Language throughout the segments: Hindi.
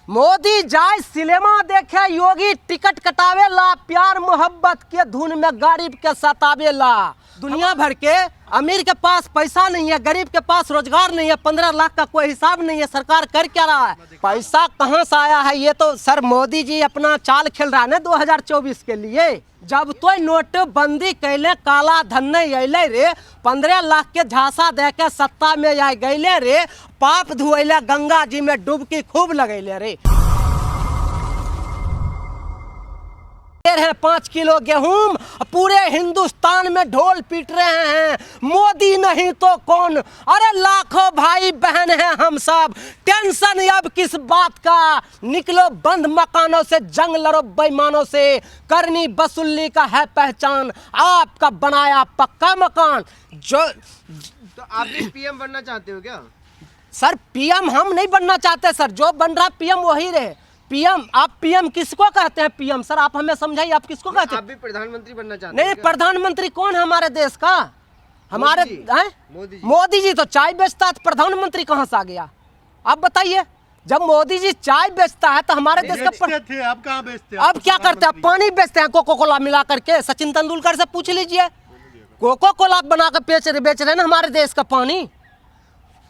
मोदी जाए सिनेमा देखे, योगी टिकट कटावे ला, प्यार मोहब्बत के धुन में गरीब के सतावे ला। दुनिया भर के अमीर के पास पैसा नहीं है, गरीब के पास रोजगार नहीं है, 15 लाख का कोई हिसाब नहीं है। सरकार कर क्या रहा है? पैसा कहाँ से आया है? ये तो सर मोदी जी अपना चाल खेल रहा है ना 2024 के लिए। जब तो नोटबंदी कैले, काला धन नहीं अले रे, 15 लाख के झांसा दे के सत्ता में आ गए रे, पाप धुएले, गंगा जी में डुबकी खूब लगैले रे। है 5 किलो गेहूं, पूरे हिंदुस्तान में ढोल पीट रहे हैं, मोदी नहीं तो कौन। अरे लाखों भाई बहन हैं हम सब, टेंशन अब किस बात का। निकलो बंद मकानों से, जंग लड़ो बेईमानों से, करनी वसूली का है पहचान, आपका बनाया पक्का मकान। जो तो आप भी पीएम बनना चाहते हो क्या? सर पीएम हम नहीं बनना चाहते सर, जो बन रहा पीएम वही रहे। पीएम, आप पीएम किसको कहते हैं? पीएम सर आप हमें समझाइए, आप किसको कहते हैं? आप भी प्रधानमंत्री बनना चाहते हैं? नहीं, प्रधानमंत्री कौन है हमारे देश का? हमारे हैं मोदी जी तो चाय बेचता है, तो प्रधानमंत्री कहाँ से आ गया? आप बताइए। जब मोदी जी चाय बेचता है तो हमारे देश का थे, अब कहाँ बेचते हैं? अब क्या करते हैं? पानी बेचते हैं कोको कोला मिला करके। सचिन तेंदुलकर से पूछ लीजिए, कोको कोला बना कर बेच रहे ना हमारे देश का पानी।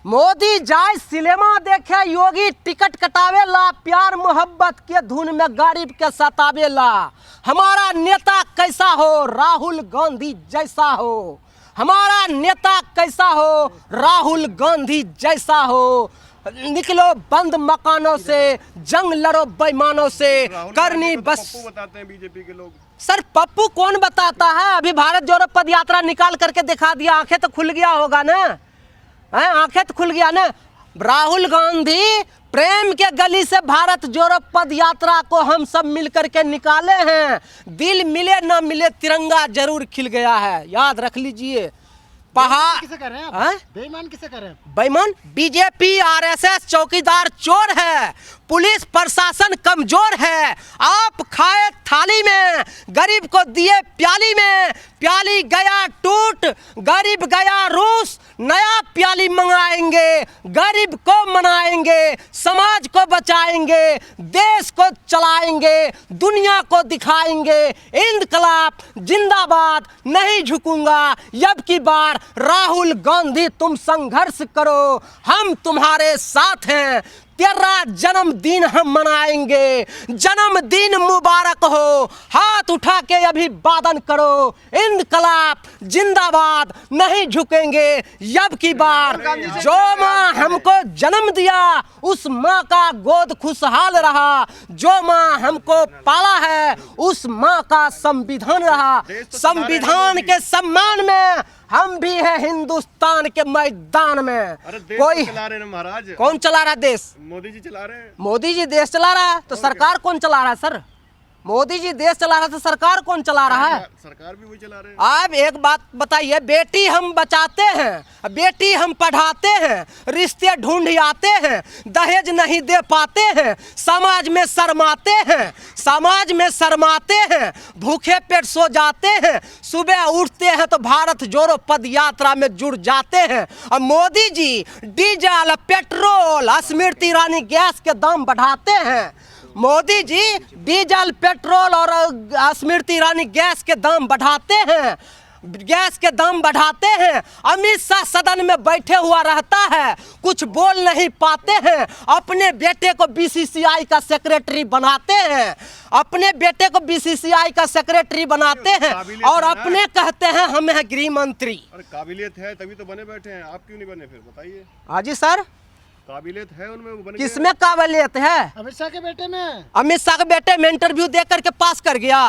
मोदी जाए सिनेमा देखे, योगी टिकट कटावे ला, प्यार मोहब्बत के धुन में गरीब के सतावे ला। हमारा नेता कैसा हो? राहुल गांधी जैसा हो। हमारा नेता कैसा हो? राहुल गांधी जैसा हो। निकलो बंद मकानों से, जंग लड़ो बेईमानों से, करनी बस। पप्पू बताते हैं बीजेपी के लोग। सर पप्पू कौन बताता है? अभी भारत जोड़ो पद यात्रा निकाल करके दिखा दिया, आंखें तो खुल गया होगा ना, आंखें तो खुल गया ना। राहुल गांधी प्रेम के गली से भारत जोड़ो पद यात्रा को हम सब मिलकर के निकाले हैं। दिल मिले ना मिले, तिरंगा जरूर खिल गया है, याद रख लीजिए। पहाड़ किसे कर रहे हैं आप? बेईमान किसे कर रहे हैं? बेईमान बीजेपी आरएसएस चौकीदार चोर है, पुलिस प्रशासन कमजोर है। आप खाए थाली में, गरीब को दिए प्याली में, प्याली गया टूट, गरीब गया रूस। नया प्याली मंगाएंगे, गरीब को मनाएंगे, समाज को बचाएंगे, देश को चलाएंगे, दुनिया को दिखाएंगे। इनकलाब जिंदाबाद, नहीं झुकूंगा अब की बार। राहुल गांधी तुम संघर्ष करो, हम तुम्हारे साथ हैं। तेरा जन्मदिन हम मनाएंगे, जन्मदिन मुबारक हो। हाथ उठा के अभिवादन करो, इनकलाब जिंदाबाद, नहीं झुकेंगे अब की बार। जो माँ हमको जन्म दिया, उस माँ का गोद खुशहाल रहा। जो माँ हमको पाला है, उस माँ का संविधान रहा। संविधान के सम्मान में हम भी हैं हिंदुस्तान के मैदान में। अरे देश कोई चला रहे हैं महाराज। कौन चला रहा है देश? मोदी जी चला रहे हैं। मोदी जी देश चला रहा है तो सरकार कौन चला रहा है सर? मोदी जी देश चला रहा है तो सरकार कौन चला रहा है? सरकार भी वही चला रहे हैं। आप एक बात बताइए, बेटी हम बचाते हैं, बेटी हम पढ़ाते हैं, रिश्ते ढूंढ आते हैं, दहेज नहीं दे पाते हैं, समाज में शर्माते हैं, समाज में शर्माते हैं, भूखे पेट सो जाते हैं, सुबह उठते हैं तो भारत जोड़ो पद यात्रा में जुड़ जाते हैं। और Modi ji diesel, petrol, Smriti Irani gas के दाम बढ़ाते हैं। मोदी जी डीजल, पेट्रोल और स्मृति ईरानी गैस के दाम बढ़ाते हैं, गैस के दाम बढ़ाते हैं। अमित शाह सदन में बैठे हुआ रहता है, कुछ बोल नहीं पाते हैं। अपने बेटे को बीसीसीआई का सेक्रेटरी बनाते हैं, अपने बेटे को बीसीसीआई का सेक्रेटरी बनाते हैं और अपने कहते हैं हम हैं गृह मंत्री। अरे काबिलियत है तभी तो बने बैठे हैं, आप क्यों नहीं बने फिर बताइए? हाजी सर, काबिलियत है उनमें, वो बन किसमें काबिलियत है? अमित शाह के बेटे में। अमित शाह के बेटे में इंटरव्यू दे करके पास कर गया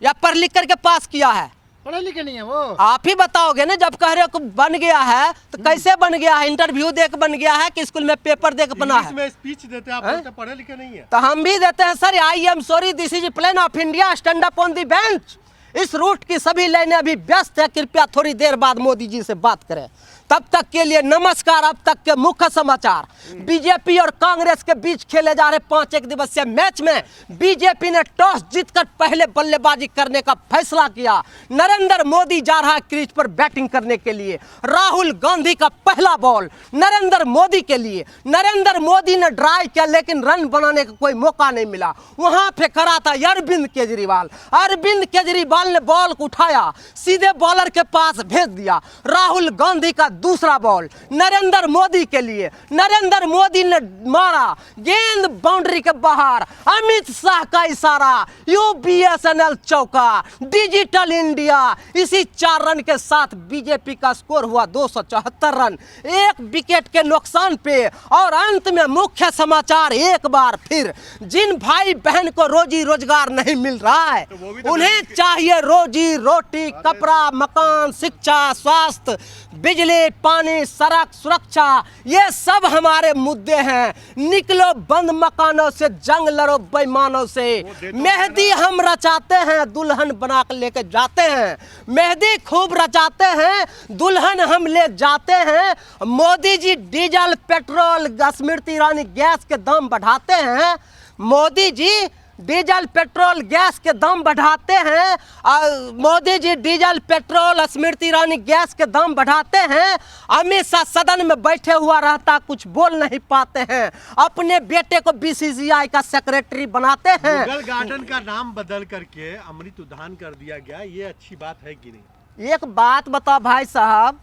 या पढ़ लिख करके पास किया है? पढ़े लिखे नहीं है वो। आप ही बताओगे ना, जब कह रहे हो बन गया है तो कैसे बन गया है? इंटरव्यू दे के बन गया है कि स्कूल में पेपर दे के बना है? में स्पीच देते हैं, आप बोलते पढ़े लिखे नहीं है। तो हम भी देते हैं sir. I am sorry, this is plane of India, stand up on the bench. इस रूट की सभी लाइनें अभी व्यस्त है, कृपया थोड़ी देर बाद मोदी जी से बात करें। तब तक के लिए नमस्कार। अब तक के मुख्य समाचार। बीजेपी और कांग्रेस के बीच खेले जा रहे 5 एक दिवसीय मैच में बीजेपी ने टॉस जीतकर पहले बल्लेबाजी करने का फैसला किया। नरेंद्र मोदी जा रहा है क्रीज पर बैटिंग करने के लिए। राहुल गांधी का पहला बॉल नरेंद्र मोदी के लिए। नरेंद्र मोदी ने ड्राइव किया लेकिन रन बनाने का कोई मौका नहीं मिला। वहां पे खड़ा था अरविंद केजरीवाल। अरविंद केजरीवाल ने बॉल को उठाया, सीधे बॉलर के पास भेज दिया। राहुल गांधी का दूसरा बॉल नरेंद्र मोदी के लिए। नरेंद्र मोदी ने मारा, गेंद बाउंड्री के बाहर। अमित शाह का इशारा, यूबीएसएनएल चौका, डिजिटल इंडिया। इसी 4 रन के साथ बीजेपी का स्कोर हुआ 274 रन, 1 विकेट के नुकसान पे। और अंत में मुख्य समाचार एक बार फिर, जिन भाई बहन को रोजी रोजगार नहीं मिल रहा है उन्हें चाहिए रोजी रोटी, कपड़ा, मकान, शिक्षा, स्वास्थ्य, बिजली, पानी, सड़क, सुरक्षा। ये सब हमारे मुद्दे हैं। निकलो बंद मकानों से, जंग लड़ो बेईमानों से। मेहंदी हम रचाते हैं, दुल्हन बना कर लेके जाते हैं। मेहंदी खूब रचाते हैं, दुल्हन हम ले जाते हैं। Modi ji diesel, petrol, Smriti Irani gas के दाम बढ़ाते हैं। Modi ji diesel, petrol, gas के दाम बढ़ाते हैं। Modi ji diesel, petrol, Smriti Irani gas के दाम बढ़ाते हैं। अमित शाह सदन में बैठे हुआ रहता, कुछ बोल नहीं पाते हैं। अपने बेटे को बीसीसीआई का सेक्रेटरी बनाते हैं। मुगल गार्डन का नाम बदल करके अमृत उद्यान कर दिया गया, ये अच्छी बात है कि नहीं? एक बात बताओ भाई साहब,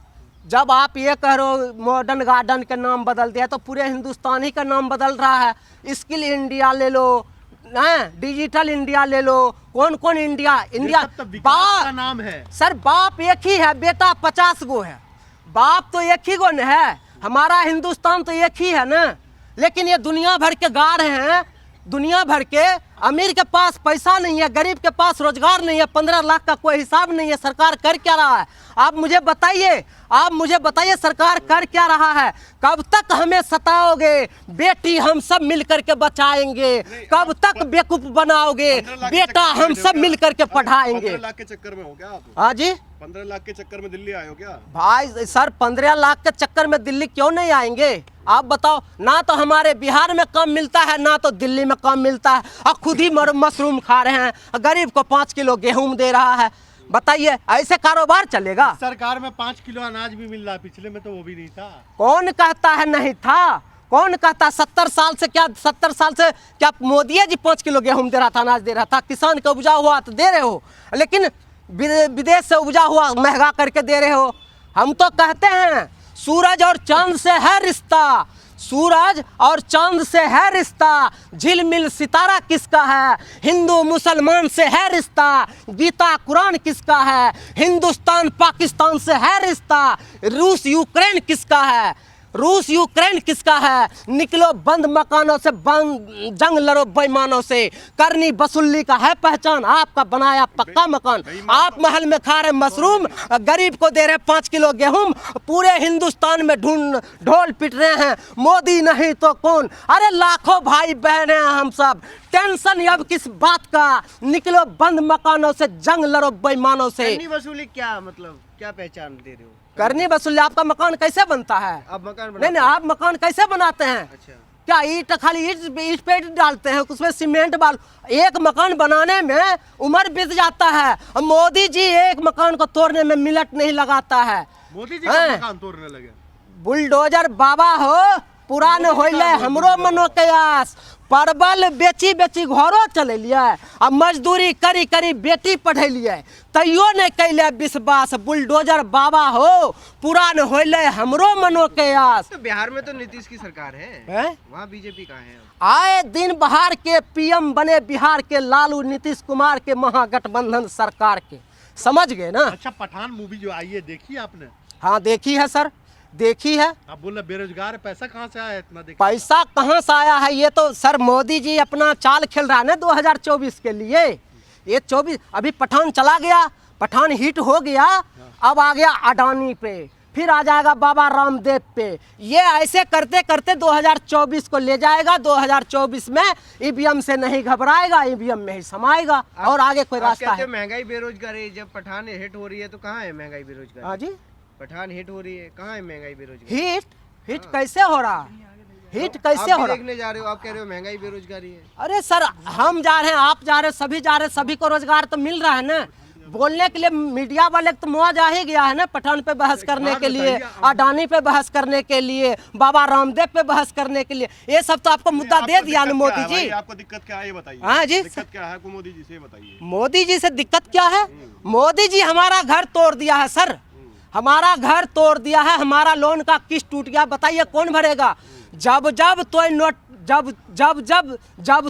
जब आप ये कह रहे हो मॉडर्न गार्डन के नाम बदल दिया तो पूरे हिंदुस्तान ही का नाम बदल रहा है। स्किल इंडिया ले लो, डिजिटल इंडिया ले लो, कौन कौन इंडिया तो विकास का नाम है सर। बाप एक ही है, बेटा 50 गो है। बाप तो एक ही गो न है, हमारा हिंदुस्तान तो एक ही है ना। लेकिन ये दुनिया भर के गा रहे हैं, दुनिया भर के। अमीर के पास पैसा नहीं है, गरीब के पास रोजगार नहीं है, 15 लाख का कोई हिसाब नहीं है। सरकार कर क्या रहा है? आप मुझे बताइए सरकार कर क्या रहा है? कब तक हमें सताओगे? बेटी हम सब मिल करके बचाएंगे। कब तक बेवकूफ बनाओगे? बेटा हम सब मिल करके पढ़ाएंगे। 15 लाख के चक्कर में हो क्या आप? हाँ जी, 15 लाख के चक्कर में दिल्ली आए हो क्या? भाई सर 15 लाख के चक्कर में दिल्ली क्यों नहीं आएंगे? आप बताओ, ना तो हमारे बिहार में काम मिलता है, ना तो दिल्ली में काम मिलता है, और खुद ही मशरूम खा रहे हैं। गरीब को 5 किलो गेहूं दे रहा है। बताइए, ऐसे कारोबार चलेगा? सरकार में 5 किलो अनाज भी मिल रहा, पिछले में तो वो भी नहीं था। कौन कहता है नहीं था? कौन कहता? 70 साल से क्या मोदी जी 5 किलो गेहूं दे रहा था, अनाज दे रहा था? किसान का उपजा हुआ तो दे रहे हो, लेकिन विदेश से उपजा हुआ महंगा करके दे रहे हो। हम तो कहते हैं सूरज और चांद से है रिश्ता, सूरज और चांद से है रिश्ता। झिलमिल सितारा किसका है? हिंदू मुसलमान से है रिश्ता। गीता कुरान किसका है? हिंदुस्तान पाकिस्तान से है रिश्ता। रूस यूक्रेन किसका है? रूस यूक्रेन किसका है? निकलो बंद मकानों से, जंग लड़ो बेईमानों से। करनी वसूली का है पहचान, आपका बनाया पक्का मकान। आप महल में खा रहे मशरूम, गरीब को दे रहे 5 किलो गेहूं। पूरे हिंदुस्तान में ढोल पिट रहे हैं, मोदी नहीं तो कौन। अरे लाखों भाई बहन हैं हम सब, टेंशन अब किस बात का? निकलो बंद मकानों से, जंग लड़ो बेईमानों से। करनी वसूली क्या मतलब, क्या पहचान दे रहे हो? करनी वसूली, आपका मकान कैसे बनता है? आप मकान नहीं, आप मकान कैसे बनाते हैं? अच्छा, क्या ईट खाली ईट पे डालते हैं, उसमें सीमेंट बाल? एक मकान बनाने में उम्र बीत जाता है। मोदी जी एक मकान को तोड़ने में मिनट नहीं लगाता है। मोदी जी का मकान तोड़ने लगे। बुलडोजर बाबा हो, पुरान होइले हमरो मनो के आस। परवल बेची बेची घरों चले लिया, अब मजदूरी करी करी बेटी पढ़े लिए, तैयो नहीं कैले विश्वास। बुलडोजर बाबा हो, पुरान होइले हमरो मनो के आस। तो बिहार में तो नीतीश की सरकार है, वहाँ बीजेपी कहाँ है? आए दिन बाहर के पीएम बने बिहार के लालू नीतीश कुमार के महागठबंधन सरकार के, समझ गए ना? अच्छा, पठान मूवी जो आई है देखी आपने? हाँ देखी है सर, देखी है। आप बोल रहे बेरोजगार, पैसा कहाँ से आया इतना? पैसा कहाँ से आया है? ये तो सर मोदी जी अपना चाल खेल रहा है ना 2024 के लिए। ये 24 अभी पठान चला गया, पठान हिट हो गया, अब आ गया अडानी पे, फिर आ जाएगा बाबा रामदेव पे। ये ऐसे करते करते 2024 को ले जाएगा। 2024 में ईवीएम से नहीं घबराएगा, ईवीएम में ही समाएगा, और आगे कोई रास्ता है? महंगाई बेरोजगारी, जब पठान हिट हो रही है तो कहाँ है महंगाई बेरोजगारी? हाँ जी, पठान हिट हो रही है, कहाँ है महंगाई बेरोजगारी? हिट कैसे हो रहा है? हिट कैसे आप हो भी रहा? देखने जा रहे हो, आप कह रहे हो महंगाई बेरोजगारी है। अरे सर, हम जा रहे हैं, आप जा रहे हैं, सभी जा रहे हैं, सभी को रोजगार तो मिल रहा है ना। बोलने के लिए मीडिया वाले तो मौज आ ही गया है ना, पठान पे बहस करने के लिए, अडानी पे बहस करने के लिए, बाबा रामदेव पे बहस करने के लिए। ये सब तो आपको मुद्दा दे दिया ना मोदी जी। आपको दिक्कत क्या है ये बताइए। हाँ जी, दिक्कत क्या है आपको मोदी जी से बताइए। मोदी जी से दिक्कत क्या है? मोदी जी हमारा घर तोड़ दिया है सर, हमारा घर तोड़ दिया है, हमारा लोन का किस्त टूट गया, बताइए कौन भरेगा? जब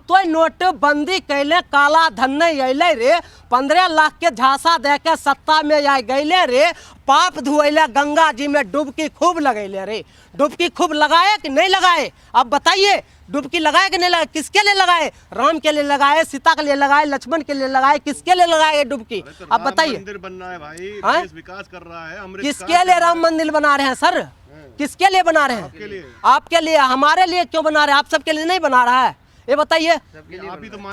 तो नोटबंदी कैले, काला धन नहीं अले रे, 15 लाख के झांसा दे के सत्ता में आ गए रे, पाप धुएले, गंगा जी में डुबकी खूब लगैले रे। डुबकी खूब लगाए कि नहीं लगाए? अब बताइए, डुबकी लगाए कि नहीं लगाए? किसके लिए लगाए? राम के लिए लगाए, सीता के लिए लगाए, लक्ष्मण के लिए लगाए, किसके लिए लगाए डुबकी? अब बताइए। मंदिर बनना है भाई, देश विकास कर रहा है, अमृत किसके लिए राम मंदिर बना रहे हैं सर? किसके लिए बना रहे हैं? आपके लिए। हमारे लिए क्यों बना रहे हैं? आप सबके लिए नहीं बना रहा है, ये बताइए।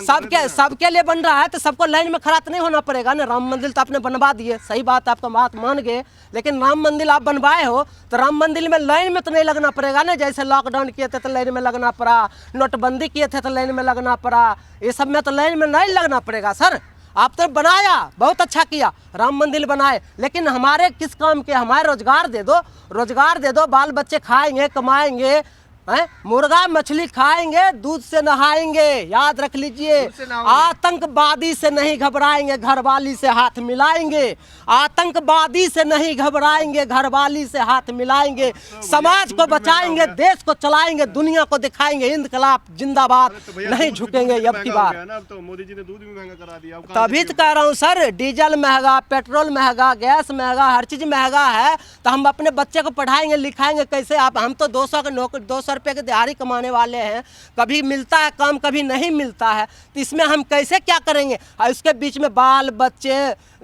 सबके लिए बन रहा है तो सबको लाइन में खड़ा तो नहीं होना पड़ेगा ना। राम मंदिर तो आपने बनवा दिए, सही बात, आपका बात मान गए, लेकिन राम मंदिर आप बनवाए हो तो राम मंदिर में लाइन में तो नहीं लगना पड़ेगा ना। जैसे लॉकडाउन किए थे तो लाइन में लगना पड़ा, नोटबंदी किए थे तो लाइन में लगना पड़ा, ये सब में तो लाइन में नहीं लगना पड़ेगा सर। आप तो बनाया, बहुत अच्छा किया, राम मंदिर बनाए, लेकिन हमारे किस काम के? हमारे रोजगार दे दो, रोजगार दे दो, बाल बच्चे खाएंगे, कमाएंगे, हैं? मुर्गा मछली खाएंगे, दूध से नहाएंगे। याद रख लीजिए, आतंकवादी से नहीं घबराएंगे, घरवाली से हाथ मिलाएंगे। आतंकवादी से नहीं घबराएंगे, घरवाली से हाथ मिलाएंगे। समाज को बचाएंगे, देश को चलाएंगे, दुनिया को दिखाएंगे, इंकलाब जिंदाबाद, नहीं झुकेंगे। अब की बात, तो मोदी जी ने दूध भी महंगा करा दिया। तभी तो कह रहा हूँ सर, डीजल महंगा, पेट्रोल महंगा, गैस महंगा, हर चीज महंगा है, तो हम अपने बच्चे को पढ़ाएंगे लिखाएंगे कैसे? आप, हम तो 200 का नौकरी, 200 रुपये के दिहाड़ी कमाने वाले हैं, कभी मिलता है काम, कभी नहीं मिलता है, तो इसमें हम कैसे क्या करेंगे? उसके बीच में बाल बच्चे,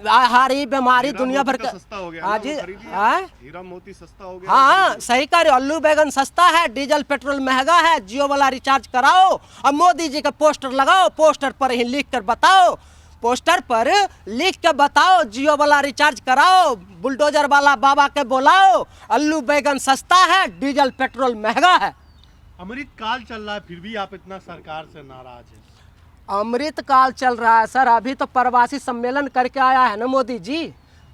हारी बीमारी, दुनिया भर का सस्ता हो गया। हाँ जी, हीरा मोती सस्ता हो गया। हाँ सही कह रहे हो, आलू बैगन सस्ता है, डीजल पेट्रोल महंगा है, जियो वाला रिचार्ज कराओ और मोदी जी का पोस्टर लगाओ, पोस्टर पर ही लिख कर बताओ, पोस्टर पर लिख के बताओ, जियो वाला रिचार्ज कराओ, बुलडोजर वाला बाबा के बुलाओ, आलू बैगन सस्ता है, डीजल पेट्रोल महंगा है। अमृत काल चल रहा है, फिर भी आप इतना सरकार से नाराज हैं। अमृत काल चल रहा है सर, अभी तो प्रवासी सम्मेलन करके आया है ना मोदी जी,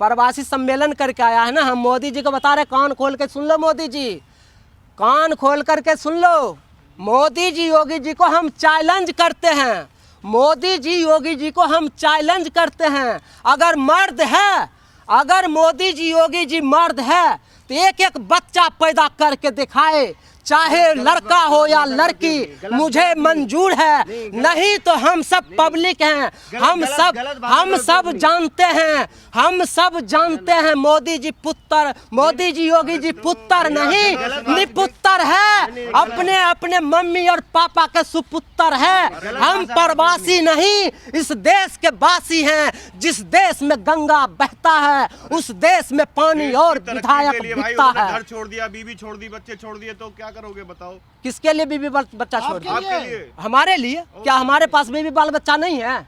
प्रवासी सम्मेलन करके आया है ना। हम मोदी जी को बता रहे, कान खोल के सुन लो मोदी जी, कान खोल करके सुन लो। मोदी जी, योगी जी को हम चैलेंज करते हैं, मोदी जी, योगी जी को हम चैलेंज करते हैं। अगर मर्द है, अगर मोदी जी, योगी जी मर्द है तो एक एक बच्चा पैदा करके दिखाए, चाहे लड़का हो या लड़की, मुझे मंजूर है। नहीं तो हम सब पब्लिक हैं, हम सब जानते हैं, हम सब जानते हैं मोदी जी पुत्र, मोदी जी, योगी जी पुत्र नहीं, निपुत्र है, अपने अपने मम्मी और पापा के सुपुत्र है। हम प्रवासी नहीं, इस देश के वासी हैं। जिस देश में गंगा बहता है, उस देश में पानी और विधायक बिकता है। घर छोड़ दिया, बीवी छोड़ दी, बच्चे छोड़ दिए, तो क्या करोगे बताओ? किसके लिए बीवी बच्चा छोड़ दिया? आपके लिए। हमारे लिए क्या? हमारे पास बीवी बाल बच्चा नहीं है?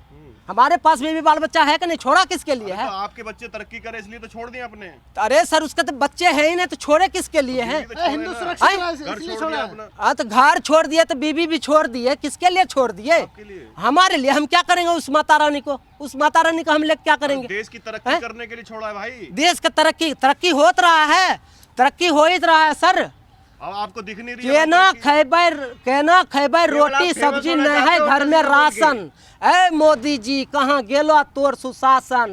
हमारे पास बीवी बाल बच्चा है कि नहीं? छोड़ा किसके लिए है? तो आपके बच्चे तरक्की करे इसलिए तो छोड़ दिए आपने। अरे सर, उसके तो बच्चे हैं ही नहीं, तो छोड़े किसके लिए हैं? हिंदू सुरक्षा इसलिए छोड़ा है। तो घर छोड़ दिए तो बीवी भी छोड़ दिए, किसके लिए छोड़ दिए? हमारे लिए। हम क्या करेंगे उस माता रानी को? उस माता रानी को हम लोग क्या करेंगे? देश की तरक्की करने के लिए छोड़ा है भाई। देश का तरक्की होत रहा है, तरक्की हो ही रहा है सर। अब आपको दिख नहीं रही केना खैबै रोटी सब्जी नहीं है घर में राशन। ए मोदी जी, कहाँ गेलो तोर सुशासन?